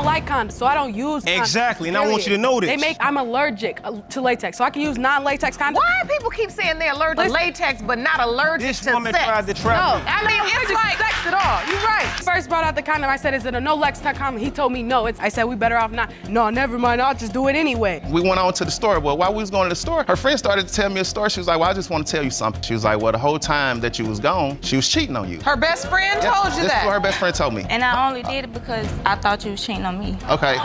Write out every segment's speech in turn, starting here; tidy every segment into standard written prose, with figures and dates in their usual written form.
like condoms, so I don't use condoms. Exactly, and I want you to know this. I'm allergic to latex, so I can use non-latex condoms. Why people keep saying they're allergic to latex but not allergic to sex? This woman tried to trap me. I mean, it's like sex at all. You're right. First brought out the condom. I said, "Is it a no-latex condom?" He told me no. I said, "We better off not." No, never mind. I'll just do it anyway. We went on to the store. Well, while we was going to the store, her friend started to tell me a story. She was like, "Well, I just want to tell you something." She was like, "Well, the whole time that you was gone, she was cheating on you." her best friend told you This that. is what her best friend told me. And I only did it because I thought you was cheating on me. Okay.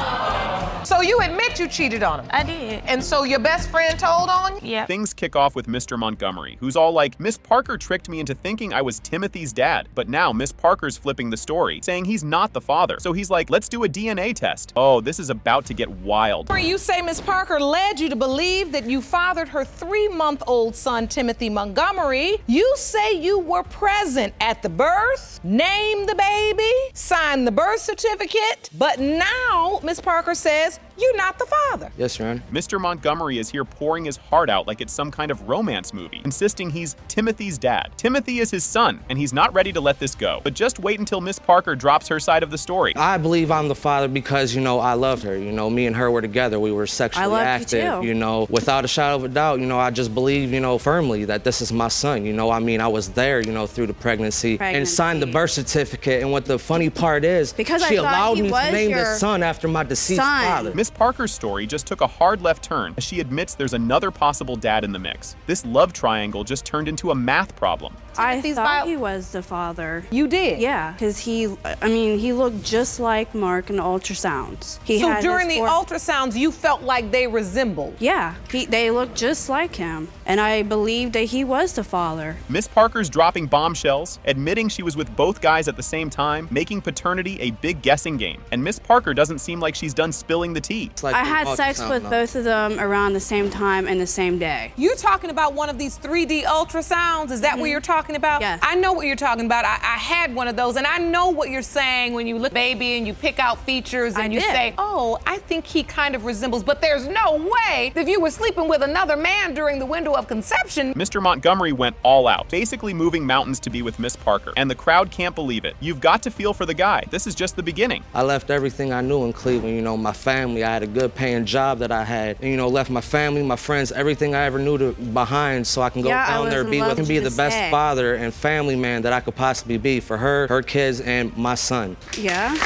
So you admit you cheated on him? I did. And so your best friend told on you? Yeah. Things kick off with Mr. Montgomery, who's all like, "Miss Parker tricked me into thinking I was Timothy's dad." But now Miss Parker's flipping the story, saying he's not the father. So he's like, "Let's do a DNA test." Oh, this is about to get wild. You say Miss Parker led you to believe that you fathered her 3-month-old son, Timothy Montgomery. You say you were present at the birth, named the baby, signed the birth certificate, but now Miss Parker says you're not the father. Yes, Your Honor. Mr. Montgomery is here pouring his heart out like it's some kind of romance movie, insisting he's Timothy's dad. Timothy is his son, and he's not ready to let this go. But just wait until Miss Parker drops her side of the story. I believe I'm the father because, I loved her. Me and her were together. We were sexually active. You too. Without a shadow of a doubt, I just believe, firmly that this is my son. I was there, through the pregnancy and signed the birth certificate. And what the funny part is, because she I thought allowed he me was to name your the son after my deceased father. Miss Parker's story just took a hard left turn as she admits there's another possible dad in the mix. This love triangle just turned into a math problem. I thought he was the father. You did? Yeah, because he looked just like Mark in the ultrasounds. So during the ultrasounds, you felt like they resembled? Yeah, they looked just like him, and I believed that he was the father. Miss Parker's dropping bombshells, admitting she was with both guys at the same time, making paternity a big guessing game. And Miss Parker doesn't seem like she's done spilling the tea. I had sex with both of them around the same time and the same day. You're talking about one of these 3D ultrasounds? Is that what you're talking about? Yes. I know what you're talking about. I had one of those, and I know what you're saying when you look at baby and you pick out features and you say, "Oh, I think he kind of resembles," but there's no way that if you were sleeping with another man during the window of conception. Mr. Montgomery went all out, basically moving mountains to be with Miss Parker, and the crowd can't believe it. You've got to feel for the guy. This is just the beginning. I left everything I knew in Cleveland, my family. I had a good paying job that I had, and, left my family, my friends, everything I ever knew behind so I can go down there, be the best father and family man that I could possibly be for her, her kids, and my son. Yeah.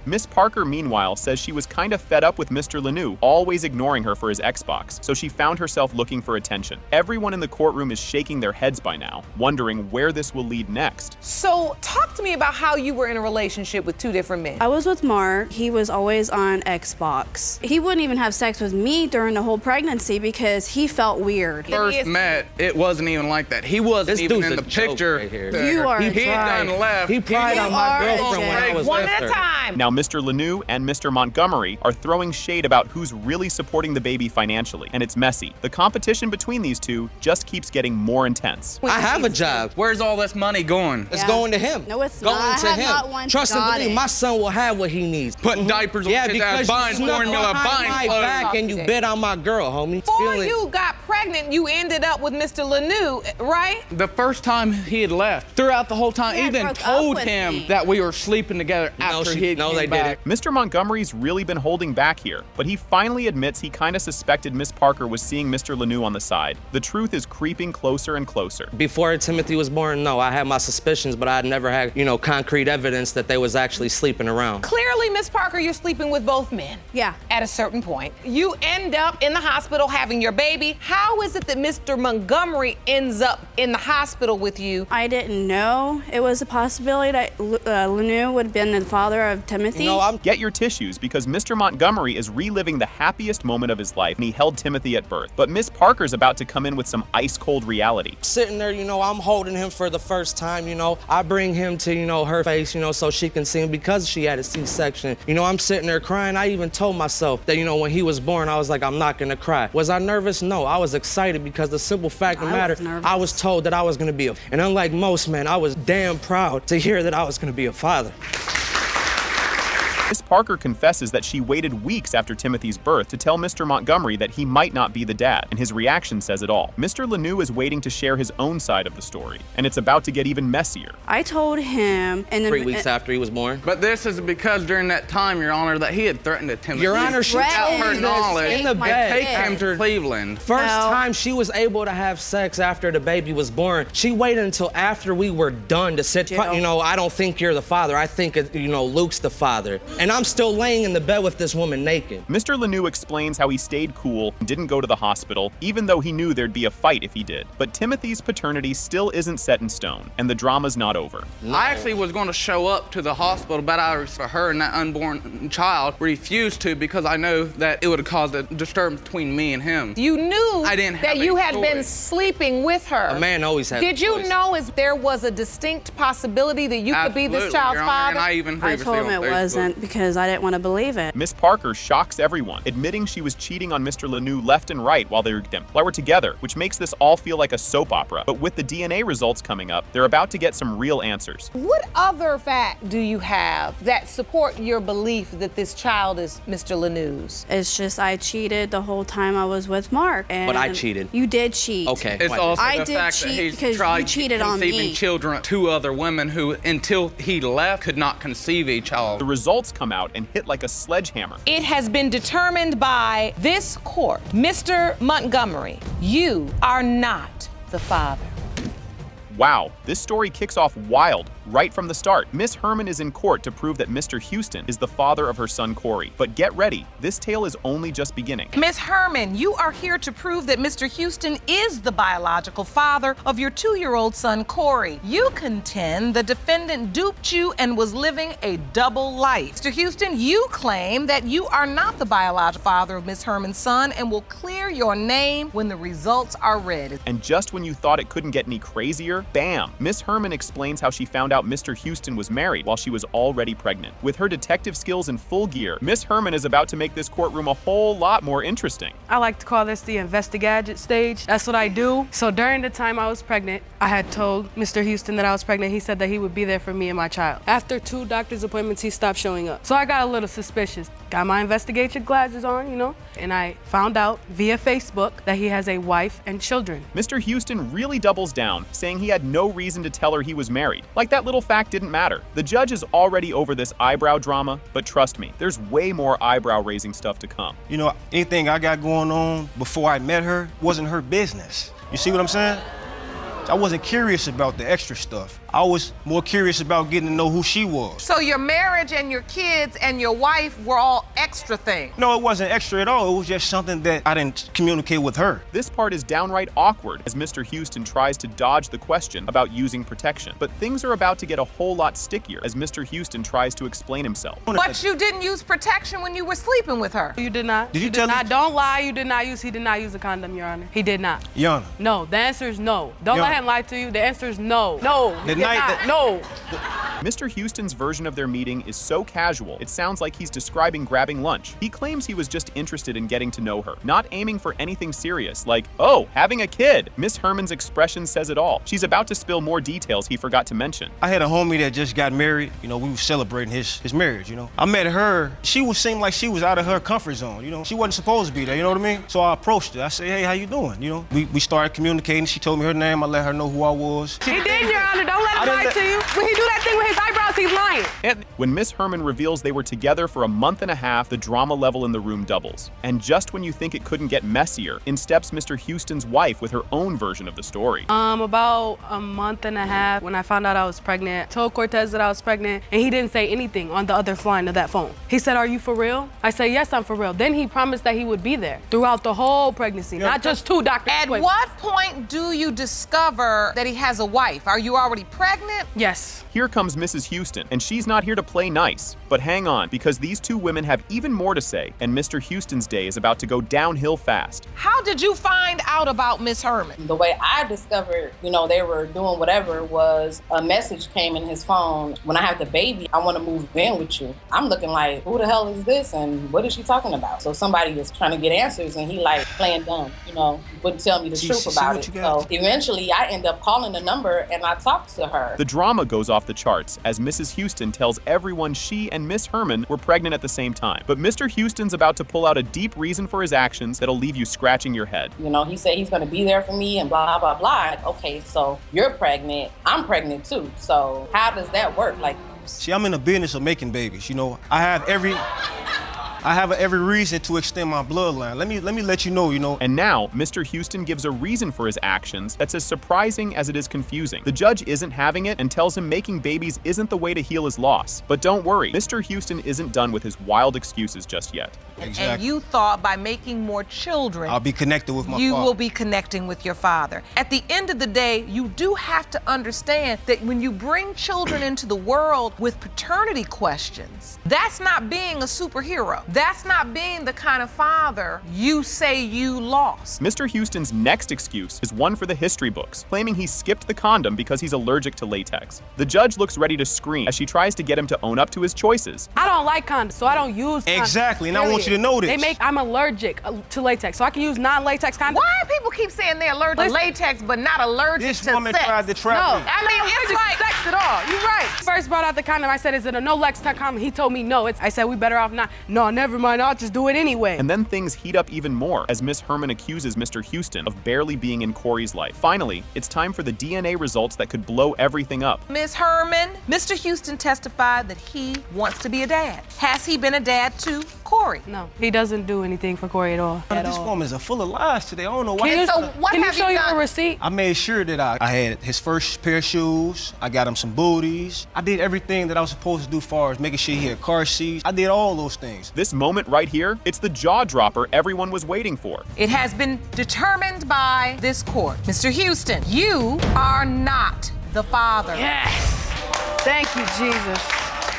Miss Parker, meanwhile, says she was kind of fed up with Mr. Lanou, always ignoring her for his Xbox, so she found herself looking for attention. Everyone in the courtroom is shaking their heads by now, wondering where this will lead next. So talk to me about how you were in a relationship with 2 different men. I was with Mark. He was always on Xbox. He wouldn't even have sex with me during the whole pregnancy because he felt weird. First met, it wasn't even like that. He wasn't even in the picture. Right here. You are He done left. He pried on my girlfriend when I was One with at a her. time. Now, Mr. Lanou and Mr. Montgomery are throwing shade about who's really supporting the baby financially, and it's messy. The competition between these two just keeps getting more intense. I have a job. Where's all this money going? It's going to him. No, it's going not. to I have him. not once Trust and got believe, it. my son will have what he needs. Putting diapers on his because buying you snuck formula, behind buying my back clothes. and you bit on my girl, homie. Before you got pregnant, you ended up with Mr. Lanou, right? The first time he had left, throughout the whole time, Yeah, even broke up told with him me. that we were sleeping together after he came back. Mr. Montgomery's really been holding back here, but he finally admits he kind of suspected Miss Parker was seeing Mr. Lanou on the side. The truth is creeping closer and closer. Before Timothy was born, no, I had my suspicions, but I had never had, concrete evidence that they was actually sleeping around. Clearly, Miss Parker, you're sleeping with both men. Yeah. At a certain point. You end up in the hospital having your baby. How is it that Mr. Montgomery ends up in the hospital with you? I didn't know it was a possibility that Lanou would have been the father of Timothy. Get your tissues, because Mr. Montgomery is reliving the happiest moment of his life, and he held Timothy at birth. But Miss Parker's about to come in with some ice-cold reality. Sitting there, I'm holding him for the first time, I bring him to, her face, so she can see him because she had a C-section. I'm sitting there crying. I even told myself that, when he was born, I was like, I'm not gonna cry. Was I nervous? No, I was excited because the simple fact of the matter, I was told that I was gonna be and unlike most men, I was damn proud to hear that I was gonna be a father. Miss Parker confesses that she waited weeks after Timothy's birth to tell Mr. Montgomery that he might not be the dad, and his reaction says it all. Mr. Lanou is waiting to share his own side of the story, and it's about to get even messier. I told him, and 3 weeks after he was born. But this is because during that time, Your Honor, that he had threatened to Timothy. Your Honor, she without told her me knowledge, this in the bed. take him to Cleveland. First time she was able to have sex after the baby was born, she waited until after we were done to sit, you know, I don't think you're the father. I think, you know, Luke's the father. And I'm still laying in the bed with this woman naked. Mr. Lanou explains how he stayed cool and didn't go to the hospital, even though he knew there'd be a fight if he did. But Timothy's paternity still isn't set in stone, and the drama's not over. I actually was going to show up to the hospital, but for her and that unborn child refused to because I know that it would have caused a disturbance between me and him. You knew I didn't have that you a had been choice. sleeping with her. A man always has Did a you choice. know if there was a distinct possibility that you could be this Absolutely, child's Your Honor, father? and I even I previously told him on it Facebook. wasn't because I didn't want to believe it. Miss Parker shocks everyone, admitting she was cheating on Mr. Lanou left and right while they were together, which makes this all feel like a soap opera. But with the DNA results coming up, they're about to get some real answers. What other fact do you have that support your belief that this child is Mr. Lanou's? It's just I cheated the whole time I was with Mark. And But I cheated. You did cheat. Okay. It's What? also I the did fact that cheat he's because you tried cheated on conceiving me. children, 2 other women who, until he left, could not conceive a child. The results come out and hit like a sledgehammer. It has been determined by this court, Mr. Montgomery, you are not the father. Wow, this story kicks off wild right from the start. Miss Herman is in court to prove that Mr. Houston is the father of her son Corey. But get ready, this tale is only just beginning. Miss Herman, you are here to prove that Mr. Houston is the biological father of your 2-year-old son Corey. You contend the defendant duped you and was living a double life. Mr. Houston, you claim that you are not the biological father of Miss Herman's son and will clear your name when the results are read. And just when you thought it couldn't get any crazier, bam! Miss Herman explains how she found out Mr. Houston was married while she was already pregnant. With her detective skills in full gear, Miss Herman is about to make this courtroom a whole lot more interesting. I like to call this the investigadget stage. That's what I do. So during the time I was pregnant, I had told Mr. Houston that I was pregnant. He said that he would be there for me and my child. After 2 doctor's appointments, he stopped showing up. So I got a little suspicious. Got my investigation glasses on, you know, and I found out via Facebook that he has a wife and children. Mr. Houston really doubles down, saying he had no reason to tell her he was married. Like that little fact didn't matter. The judge is already over this eyebrow drama, but trust me, there's way more eyebrow-raising stuff to come. You know, anything I got going on before I met her wasn't her business. You see what I'm saying? I wasn't curious about the extra stuff. I was more curious about getting to know who she was. So your marriage and your kids and your wife were all extra things? No, it wasn't extra at all. It was just something that I didn't communicate with her. This part is downright awkward as Mr. Houston tries to dodge the question about using protection. But things are about to get a whole lot stickier as Mr. Houston tries to explain himself. But you didn't use protection when you were sleeping with her. You did not. Did you tell not. me? Don't lie. He did not use a condom, Your Honor. He did not. Yana. No, the answer is no. Don't let Yana. him lie to you. The answer is no. No, he The did night not. that- No. Mr. Houston's version of their meeting is so casual, it sounds like he's describing grabbing lunch. He claims he was just interested in getting to know her, not aiming for anything serious, like, oh, having a kid. Miss Herman's expression says it all. She's about to spill more details he forgot to mention. I had a homie that just got married. You know, we were celebrating his marriage, you know. I met her. She seemed like she was out of her comfort zone, you know. She wasn't supposed to be there, you know what I mean? So I approached her. I said, hey, how you doing? You know, we started communicating. She told me her name. I let her know who I was. He did, Your Honor. Don't let him I didn't lie let- to you. When he do that thing with his eyebrows, he's lying. When Miss Herman reveals they were together for a month and a half, the drama level in the room doubles. And just when you think it couldn't get messier, in steps Mr. Houston's wife with her own version of the story. About a month and a half, when I found out I was pregnant, told Cortez that I was pregnant, and he didn't say anything on the other line of that phone. He said, are you for real? I said, yes, I'm for real. Then he promised that he would be there throughout the whole pregnancy, not just 2 doctors. At what point do you discover that he has a wife? Are you already pregnant? Yes. Here comes Mrs. Houston, and she's not here to play nice. But hang on, because these 2 women have even more to say, and Mr. Houston's day is about to go downhill fast. How did you find out about Miss Herman? The way I discovered, you know, they were doing whatever was a message came in his phone. When I have the baby, I want to move in with you. I'm looking like, who the hell is this? And what is she talking about? So somebody is trying to get answers and he like playing dumb, you know, wouldn't tell me the truth about it. So eventually I end up calling the number and I talked to her. The drama goes off the charts starts as Mrs. Houston tells everyone she and Miss Herman were pregnant at the same time. But Mr. Houston's about to pull out a deep reason for his actions that'll leave you scratching your head. You know, he said he's going to be there for me and blah, blah, blah. Like, okay, so you're pregnant. I'm pregnant too. So how does that work? Like, See, I'm in the business of making babies. You know, I have every reason to extend my bloodline. Let me let you know, And now, Mr. Houston gives a reason for his actions that's as surprising as it is confusing. The judge isn't having it and tells him making babies isn't the way to heal his loss. But don't worry, Mr. Houston isn't done with his wild excuses just yet. Exactly. And you thought by making more children, I'll be connected with my father. You will be connecting with your father. At the end of the day, you do have to understand that when you bring children into the world with paternity questions, that's not being a superhero. That's not being the kind of father you say you lost. Mr. Houston's next excuse is one for the history books, claiming he skipped the condom because he's allergic to latex. The judge looks ready to scream as she tries to get him to own up to his choices. I don't like condoms, so I don't use condoms. Exactly, and I want you to know this. I'm allergic to latex, so I can use non-latex condoms. Why do people keep saying they're allergic to latex but not allergic This to woman sex? tried to trap me. I mean, it's like sex at all. You're right. First brought out the condom. I said, "Is it a no latex condom?" He told me no. I said, "We better off not." No, never mind. I'll just do it anyway. And then things heat up even more as Miss Herman accuses Mr. Houston of barely being in Corey's life. Finally, it's time for the DNA results that could blow everything up. Ms. Herman, Mr. Houston testified that he wants to be a dad. Has he been a dad to Corey? No, he doesn't do anything for Corey at all. This woman's full of lies today. I don't know why. Can you show you a receipt? I made sure that I had his first pair of shoes. I got him some booties. I did everything that I was supposed to do as far as making sure he had car seats. I did all those things. This moment right here, it's the jaw dropper everyone was waiting for. It has been determined by this court. Mr. Houston, you are not the father. Yes. Thank you, Jesus.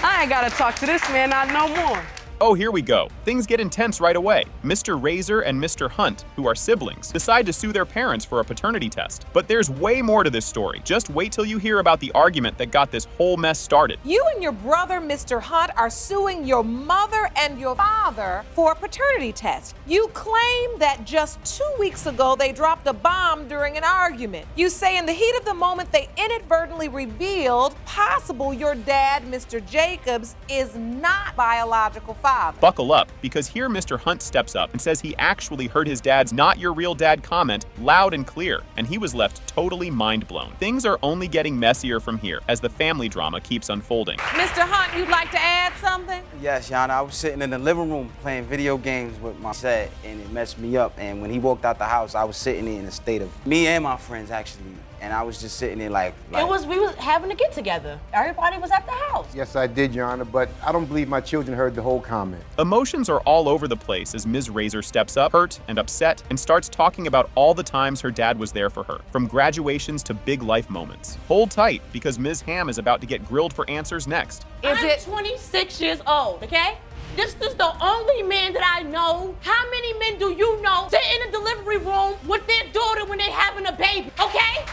I ain't gotta talk to this man not no more. Oh, here we go. Things get intense right away. Mr. Razor and Mr. Hunt, who are siblings, decide to sue their parents for a paternity test. But there's way more to this story. Just wait till you hear about the argument that got this whole mess started. You and your brother, Mr. Hunt, are suing your mother and your father for a paternity test. You claim that just 2 weeks ago they dropped a bomb during an argument. You say in the heat of the moment they inadvertently revealed possible your dad, Mr. Jacobs, is not biological father. Buckle up, because here Mr. Hunt steps up and says he actually heard his dad's "not your real dad" comment loud and clear, and he was left totally mind blown. Things are only getting messier from here as the family drama keeps unfolding. Mr. Hunt, you'd like to add something? Yes, Yana, I was sitting in the living room playing video games with my set, and it messed me up. And when he walked out the house, I was sitting there in a state of, me and my friends actually, and I was just sitting there like we was having a get together. Everybody was at the house. Yes, I did, Your Honor, but I don't believe my children heard the whole comment. Emotions are all over the place as Ms. Razor steps up, hurt and upset, and starts talking about all the times her dad was there for her, from graduations to big life moments. Hold tight, because Ms. Ham is about to get grilled for answers next. I'm 26 years old, okay? This is the only man that I know. How many men do you know sit in a delivery room with their daughter when they're having a baby, okay?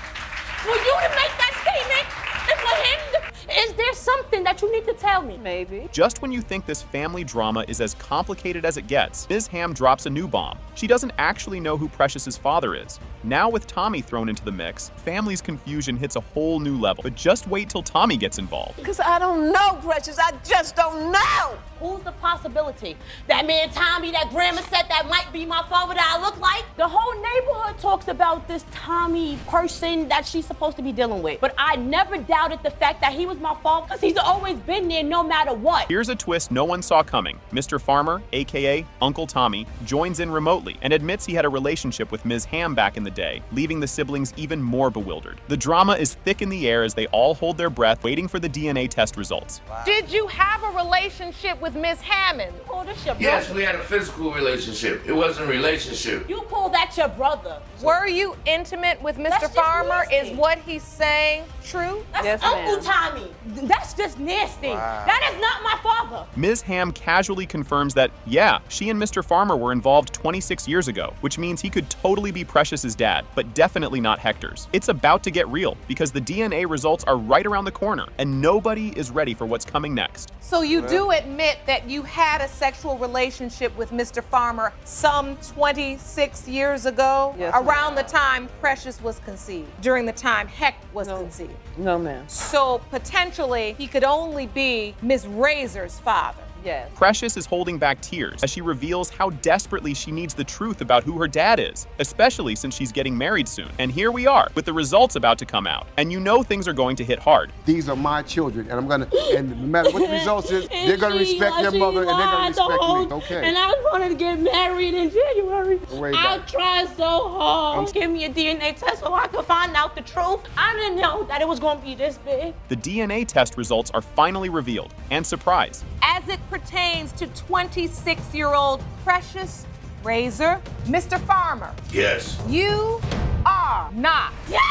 For you to make that statement, and for him to, is there something that you need to tell me? Maybe. Just when you think this family drama is as complicated as it gets, Ms. Ham drops a new bomb. She doesn't actually know who Precious's father is. Now with Tommy thrown into the mix, family's confusion hits a whole new level. But just wait till Tommy gets involved. Because I don't know, Precious. I just don't know. Who's the possibility? That man Tommy that grandma said that might be my father that I look like? The whole neighborhood talks about this Tommy person that she's supposed to be dealing with. But I never doubted the fact that he was my father because he's always been there no matter what. Here's a twist no one saw coming. Mr. Farmer, aka Uncle Tommy, joins in remotely and admits he had a relationship with Ms. Ham back in the day, leaving the siblings even more bewildered. The drama is thick in the air as they all hold their breath, waiting for the DNA test results. Wow. Did you have a relationship with Miss Hammond? Oh, this your brother. Yes, we had a physical relationship. It wasn't a relationship. You call that your brother. Were you intimate with Mr. Farmer? Is what he's saying true? That's Uncle Tommy. That's just nasty. Wow. That is not my father. Ms. Ham casually confirms that, yeah, she and Mr. Farmer were involved 26 years ago, which means he could totally be Precious's dad, but definitely not Hector's. It's about to get real because the DNA results are right around the corner, and nobody is ready for what's coming next. So you do admit that you had a sexual relationship with Mr. Farmer some 26 years ago? Yes, around the time Precious was conceived, during the time Heck was conceived. No, ma'am. So potentially, he could only be Miss Razor's father. Yes. Precious is holding back tears as she reveals how desperately she needs the truth about who her dad is, especially since she's getting married soon. And here we are, with the results about to come out. And you know things are going to hit hard. These are my children, and and no matter what the results is, they're gonna respect their mother, and they're gonna respect me. Okay. And I was going to get married in January. I tried so hard. Give me a DNA test so I could find out the truth. I didn't know that it was going to be this big. The DNA test results are finally revealed. And surprise, As it pertains to 26-year-old Precious Razor, Mr. Farmer, Yes. you are not Yes!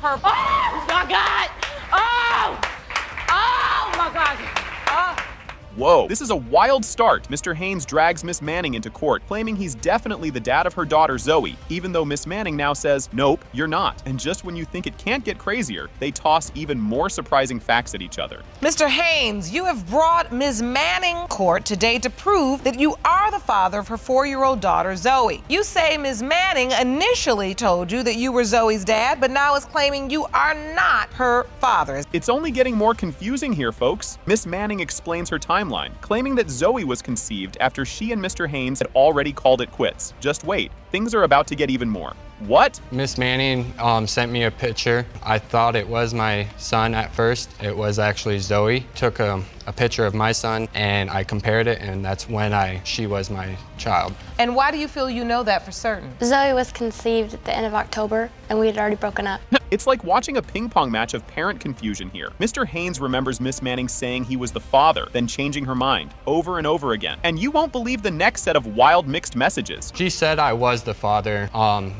her father. Oh, my God. Oh! Oh, my God. whoa, this is a wild start. Mr. Haynes drags Miss Manning into court, claiming he's definitely the dad of her daughter, Zoe, even though Miss Manning now says, nope, you're not. And just when you think it can't get crazier, they toss even more surprising facts at each other. Mr. Haynes, you have brought Ms. Manning court today to prove that you are the father of her 4-year-old daughter, Zoe. You say Ms. Manning initially told you that you were Zoe's dad, but now is claiming you are not her father. It's only getting more confusing here, folks. Miss Manning explains her timeline, claiming that Zoe was conceived after she and Mr. Haynes had already called it quits. Just wait, things are about to get even more. What? Miss Manning sent me a picture. I thought it was my son at first. It was actually Zoe. Took a picture of my son and I compared it, and that's when she was my child. And why do you feel you know that for certain? Zoe was conceived at the end of October and we had already broken up. It's like watching a ping pong match of parent confusion here. Mr. Haynes remembers Miss Manning saying he was the father, then changing her mind over and over again. And you won't believe the next set of wild mixed messages. She said I was the father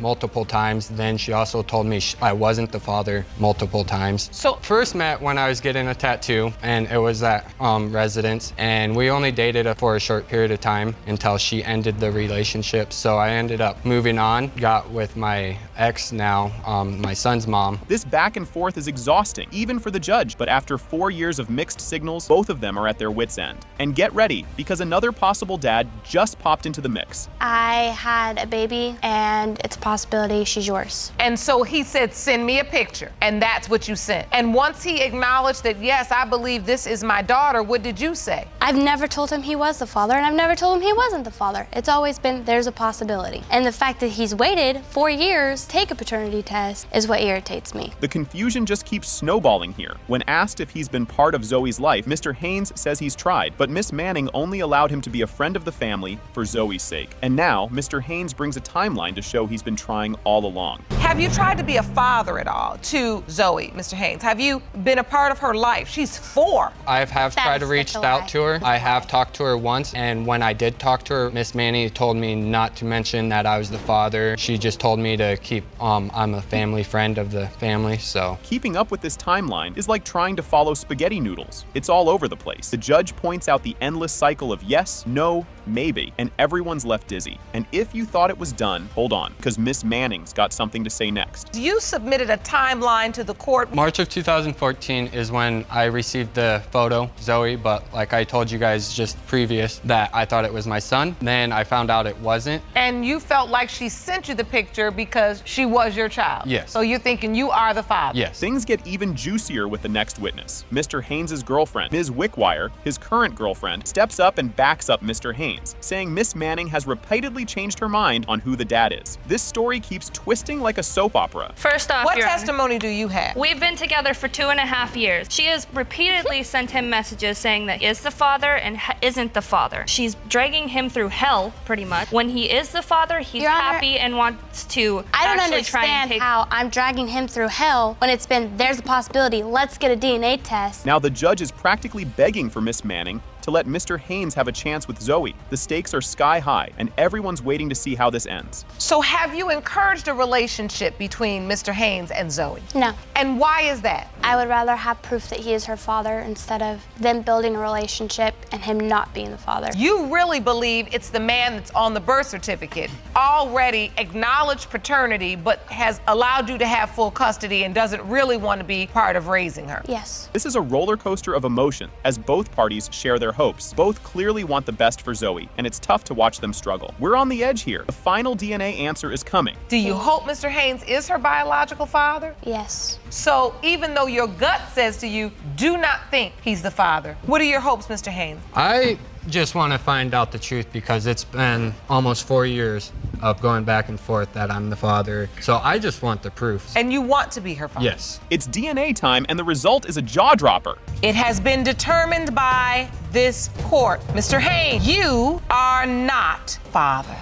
multiple times. Then she also told me I wasn't the father multiple times. So first met when I was getting a tattoo, and it was at residence, and we only dated for a short period of time until she ended the relationship. So I ended up moving on, got with my ex now, my son's mom. This back and forth is exhausting, even for the judge, but after 4 years of mixed signals, both of them are at their wits' end. And get ready, because another possible dad just popped into the mix. I had a baby and it's a possibility she's yours. And so he said, send me a picture, and that's what you sent. And once he acknowledged that, yes, I believe this is my daughter, what did you say? I've never told him he was the father, and I've never told him he wasn't the father. It's always been, there's a possibility. And the fact that he's waited 4 years to take a paternity test is what irritates me. The confusion just keeps snowballing here. When asked if he's been part of Zoe's life, Mr. Haynes says he's tried, but Miss Manning only allowed him to be a friend of the family for Zoe's sake. And now, Mr. Haynes brings a timeline to show he's been trying all along. Have you tried to be a father at all to Zoe, Mr. Haynes? Have you been a part of her life? She's 4. I have tried to reach out to her. I have talked to her once, and when I did talk to her, Miss Manning told me not to mention that I was the father. She just told me to keep, I'm a family friend of the family, so. Keeping up with this timeline is like trying to follow spaghetti noodles. It's all over the place. The judge points out the endless cycle of yes, no, maybe, and everyone's left dizzy. And if you thought it was done, hold on, because Miss Manning's got something to say next. You submitted a timeline to the court. March of 2014 is when I received the photo, Zoe, but like I told you guys just previous that I thought it was my son. Then I found out it wasn't. And you felt like she sent you the picture because she was your child. Yes. So you're thinking you are the father. Yes. Things get even juicier with the next witness. Mr. Haynes' girlfriend, Ms. Wickwire, his current girlfriend, steps up and backs up Mr. Haynes, saying Miss Manning has repeatedly changed her mind on who the dad is. This story keeps twisting like a soap opera. First off, what Your Honor, testimony do you have? We've been together for 2.5 years. She has repeatedly sent him messages saying that he is the father and isn't the father. She's dragging him through hell, pretty much. When he is the father, he's Your Honor, happy and wants to I don't actually try and understand take... how I'm dragging him through hell when it's been, there's a possibility, let's get a DNA test. Now the judge is practically begging for Miss Manning to let Mr. Haynes have a chance with Zoe. The stakes are sky high, and everyone's waiting to see how this ends. So have you encouraged a relationship between Mr. Haynes and Zoe? No. And why is that? I would rather have proof that he is her father instead of them building a relationship and him not being the father. You really believe it's the man that's on the birth certificate, already acknowledged paternity, but has allowed you to have full custody and doesn't really want to be part of raising her? Yes. This is a roller coaster of emotion as both parties share their hopes. Both clearly want the best for Zoe, and it's tough to watch them struggle. We're on the edge here. The final DNA answer is coming. Do you hope Mr. Haynes is her biological father? Yes. So even though your gut says to you, do not think he's the father, what are your hopes, Mr. Haynes? I just want to find out the truth because it's been almost 4 years of going back and forth that I'm the father. So I just want the proof. And you want to be her father? Yes. It's DNA time, and the result is a jaw-dropper. It has been determined by this court. Mr. Haynes, you are not father.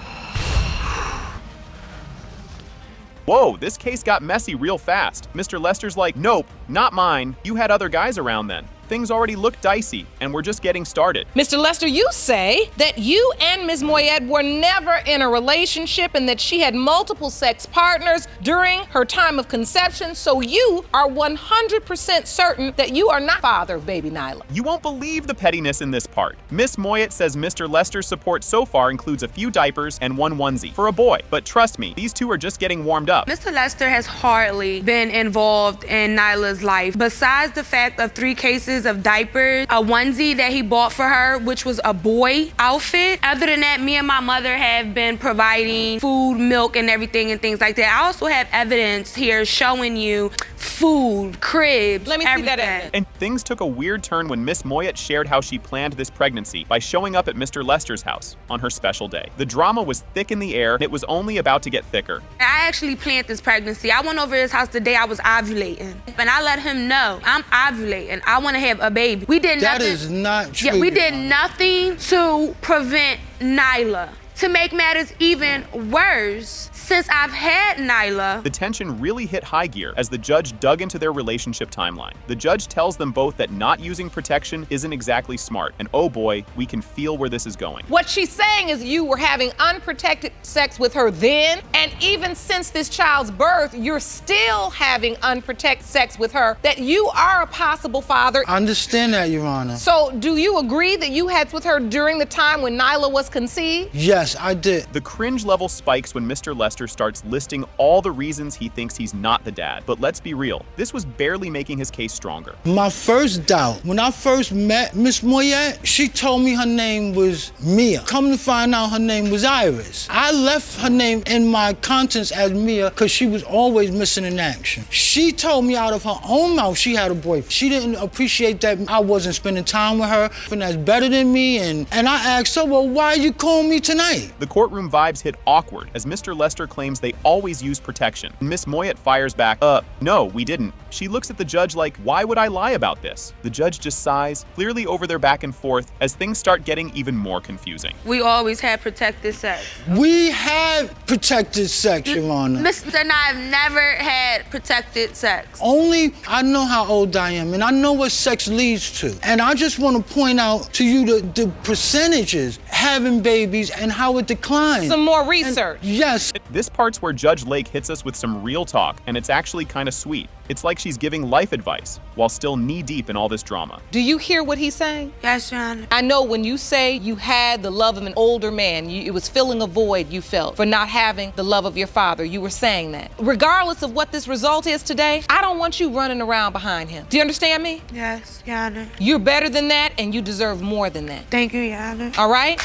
Whoa, this case got messy real fast. Mr. Lester's like, nope, not mine. You had other guys around then. Things already look dicey, and we're just getting started. Mr. Lester, you say that you and Ms. Moyet were never in a relationship and that she had multiple sex partners during her time of conception, so you are 100% certain that you are not father of baby Nyla. You won't believe the pettiness in this part. Miss Moyet says Mr. Lester's support so far includes a few diapers and one onesie for a boy. But trust me, these two are just getting warmed up. Mr. Lester has hardly been involved in Nyla's life. Besides the fact of 3 cases of diapers, a onesie that he bought for her, which was a boy outfit. Other than that, me and my mother have been providing food, milk, and everything and things like that. I also have evidence here showing you food, cribs, Let me see that evidence. And things took a weird turn when Miss Moyet shared how she planned this pregnancy by showing up at Mr. Lester's house on her special day. The drama was thick in the air, and it was only about to get thicker. I actually planned this pregnancy. I went over his house the day I was ovulating, and I let him know I'm ovulating. I want to have a baby. We did nothing. That is not true. Yeah, we did nothing to prevent Nyla. To make matters even worse, since I've had Nyla. The tension really hit high gear as the judge dug into their relationship timeline. The judge tells them both that not using protection isn't exactly smart, and oh boy, we can feel where this is going. What she's saying is you were having unprotected sex with her then, and even since this child's birth, you're still having unprotected sex with her, that you are a possible father. I understand that, Your Honor. So do you agree that you had with her during the time when Nyla was conceived? Yes, I did. The cringe level spikes when Mr. Lester starts listing all the reasons he thinks he's not the dad. But let's be real, this was barely making his case stronger. My first doubt, when I first met Miss Moyet, she told me her name was Mia. Come to find out her name was Iris. I left her name in my contents as Mia because she was always missing in action. She told me out of her own mouth she had a boyfriend. She didn't appreciate that I wasn't spending time with her, and that's better than me. And I asked her, well, why you calling me tonight? The courtroom vibes hit awkward as Mr. Lester claims they always use protection. Miss Moyet fires back, no, we didn't. She looks at the judge like, why would I lie about this? The judge just sighs, clearly over their back and forth, as things start getting even more confusing. We always had protected sex. We had protected sex, Your Honor. Mr. and I have never had protected sex. Only I know how old I am, and I know what sex leads to. And I just want to point out to you the percentages having babies and how it declines. Some more research. Yes. This part's where Judge Lake hits us with some real talk, and it's actually kind of sweet. It's like she's giving life advice while still knee-deep in all this drama. Do you hear what he's saying? Yes, Your Honor. I know when you say you had the love of an older man, it was filling a void you felt for not having the love of your father. You were saying that. Regardless of what this result is today, I don't want you running around behind him. Do you understand me? Yes, Your Honor. You're better than that, and you deserve more than that. Thank you, Your Honor. All right?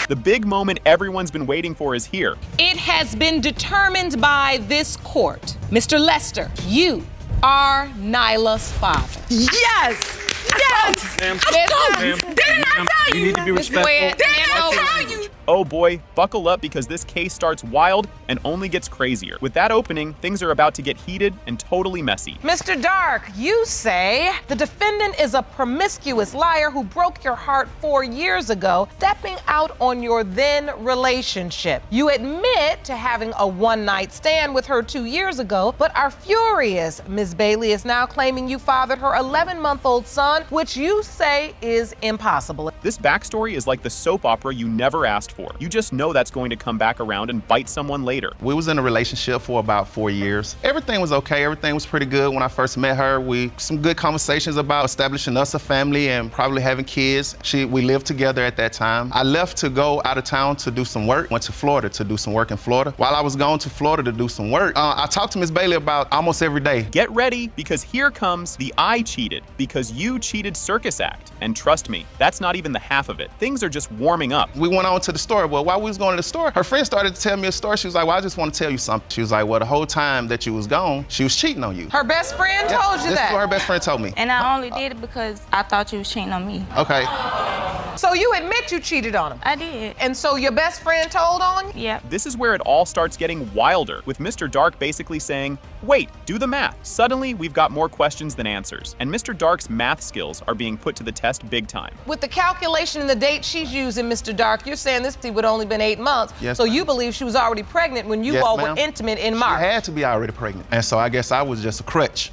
The big moment everyone's been waiting for is here. It has been determined by this court. Mr. Lester, you are Nyla's father. Yes! Yes! Didn't I tell you? You need to be respectful. Didn't I tell you? Oh boy, buckle up because this case starts wild and only gets crazier. With that opening, things are about to get heated and totally messy. Mr. Dark, you say the defendant is a promiscuous liar who broke your heart 4 years ago, stepping out on your then relationship. You admit to having a one-night stand with her 2 years ago, but are furious Ms. Bailey is now claiming you fathered her 11-month-old son, which you say is impossible. This backstory is like the soap opera you never asked for. for. You just know that's going to come back around and bite someone later. We was in a relationship for about 4 years. Everything was okay. Everything was pretty good when I first met her. Some good conversations about establishing us a family and probably having kids. We lived together at that time. I left to go out of town to do some work. Went to Florida to do some work in Florida. While I was going to Florida to do some work, I talked to Miss Bailey about almost every day. Get ready, because here comes the I cheated, because you cheated circus act. And trust me, that's not even the half of it. Things are just warming up. We went on to the store. Well, while we was going to the store, her friend started to tell me a story. She was like, well, I just want to tell you something. She was like, well, the whole time that you was gone, she was cheating on you. Her best friend told you This that? is what her best friend told me. And I only did it because I thought you was cheating on me. Okay. So you admit you cheated on him? I did. And so your best friend told on you? Yeah. This is where it all starts getting wilder, with Mr. Dark basically saying, wait, do the math. Suddenly, we've got more questions than answers, and Mr. Dark's math skills are being put to the test big time. With the calculation and the date she's using, Mr. Dark, you're saying this would only been 8 months. Yes, so ma'am. you believe she was already pregnant when you all were intimate in March? She had to be already pregnant. And so I guess I was just a crutch.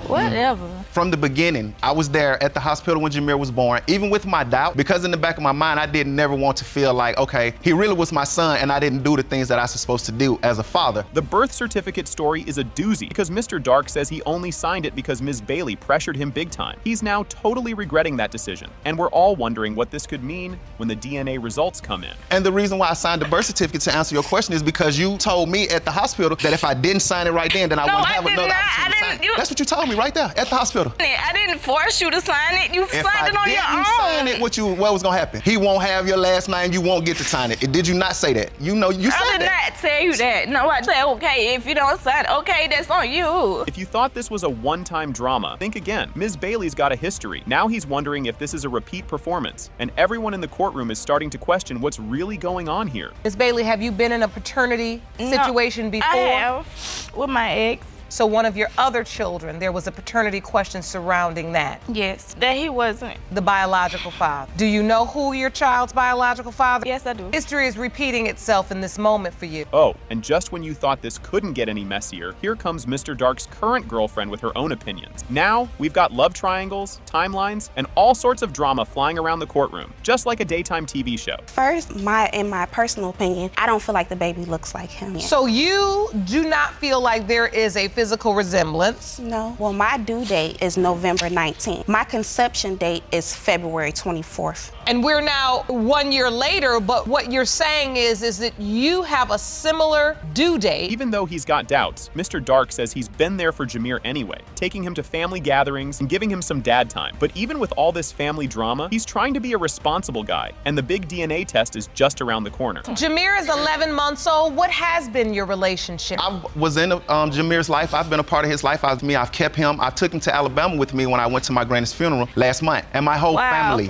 Whatever. From the beginning, I was there at the hospital when Jameer was born, even with my doubt, because in the back of my mind, I didn't never want to feel like, okay, he really was my son and I didn't do the things that I was supposed to do as a father. The birth certificate story is a doozy, because Mr. Dark says he only signed it because Ms. Bailey pressured him big time. He's now totally regretting that decision, and we're all wondering what this could mean when the DNA results come in. And the reason why I signed the birth certificate, to answer your question, is because you told me at the hospital that if I didn't sign it right then I wouldn't have another opportunity to sign it. That's what you told me right there at the hospital. I didn't force you to sign it. You signed it on your own. If I didn't sign it, what was gonna happen? He won't have your last name. You won't get to sign it. Did you not say that? You know you said that. I did not tell you that. No, I said, okay, if you don't sign it, okay, that's on you. If you thought this was a one-time drama, think again. Ms. Bailey's got a history. Now he's wondering if this is a repeat performance, and everyone in the courtroom is starting to question what's really going on here. Ms. Bailey, have you been in a paternity situation before? I have, with my ex. So one of your other children, there was a paternity question surrounding that? Yes, that he wasn't the biological father. Do you know who your child's biological father? Yes, I do. History is repeating itself in this moment for you. Oh, and just when you thought this couldn't get any messier, here comes Mr. Dark's current girlfriend with her own opinions. Now, we've got love triangles, timelines, and all sorts of drama flying around the courtroom, just like a daytime TV show. First, in my personal opinion, I don't feel like the baby looks like him. So you do not feel like there is a physical resemblance? No. Well, my due date is November 19th. My conception date is February 24th. And we're now 1 year later, but what you're saying is that you have a similar due date. Even though he's got doubts, Mr. Dark says he's been there for Jameer anyway, taking him to family gatherings and giving him some dad time. But even with all this family drama, he's trying to be a responsible guy, and the big DNA test is just around the corner. Jameer is 11 months old. What has been your relationship? I was in Jameer's life. I've been a part of his life. I've kept him. I took him to Alabama with me when I went to my granny's funeral last month. And my whole family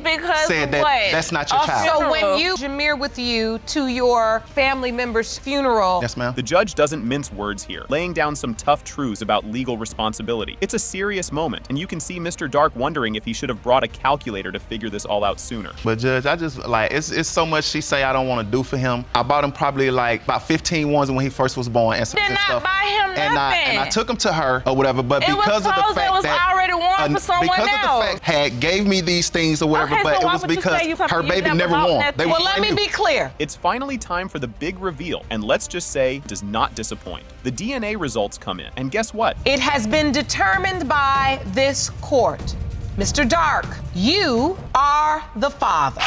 said that that's not your child. So when Jameer with you to your family member's funeral. Yes, ma'am. The judge doesn't mince words here, laying down some tough truths about legal responsibility. It's a serious moment, and you can see Mr. Dark wondering if he should have brought a calculator to figure this all out sooner. But Judge, I just it's so much she say I don't want to do for him. I bought him probably like about 15 ones when he first was born and stuff. Did not buy him nothing. And I took him to her or whatever, but because of the fact that was already won for someone because else. of the fact gave me these things or whatever, Okay, but so it was because her baby never won. Well, let me be clear. It's finally time for the big reveal, and let's just say, does not disappoint. The DNA results come in, and guess what? It has been determined by this court. Mr. Dark, you are the father.